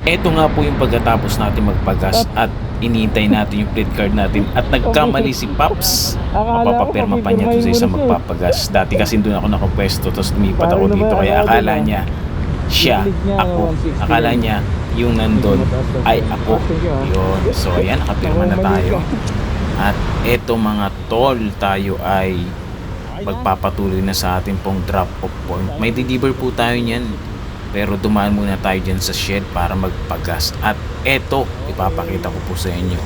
Eto nga po yung pagkatapos natin magpagas at iniintay natin yung plate card natin at nagkamali si Paps. Mapapapirma pa niya to sa isang magpapagas. Dati kasi doon ako nakapwesto tapos lumipat ako dito kaya akala niya siya, ako. Akala niya yung nandun ay ako. Yun. So ayan, nakapirma na tayo. At eto mga tol, tayo ay magpapatuloy na sa ating pong drop off point. May deliver po tayo niyan. Pero dumaan muna tayo dyan sa shed para magpagas. At eto, ipapakita ko po sa inyo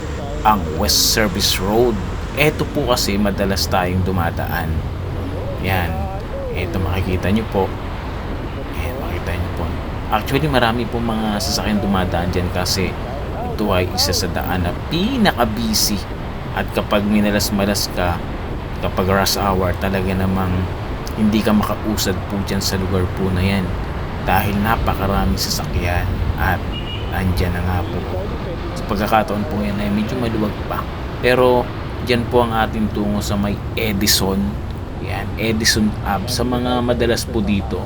ang West Service Road. Eto po kasi madalas tayong dumadaan. Yan. Eto makikita nyo po. Ayan, makikita nyo po. Actually marami po mga sasakyan dumadaan dyan kasi ito ay isa sa daan na pinaka-busy. At kapag minalas-malas ka, kapag rush hour, talaga namang hindi ka makausad po dyan sa lugar po na yan. Dahil napakaraming sasakyan at andyan na nga po. Sa pagkakataon po yan ay medyo maluwag pa. Pero dyan po ang ating tungo sa may Edison. Yan, Edison Ave. Sa mga madalas po dito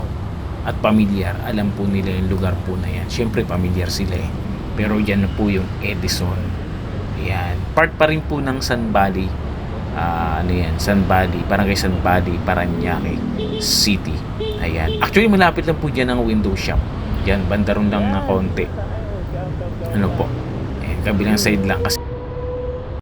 at pamilyar, alam po nila yung lugar po na yan. Siyempre pamilyar sila eh. Pero dyan na po yung Edison. Yan, part pa rin po ng Sun Valley. Sun Valley, Barangay Sun Valley, Parañaque City. Ayan. Actually, malapit lang po dyan ang window shop. Yan, bandaron lang na konti. Ano po? Ayan, kabilang side lang kasi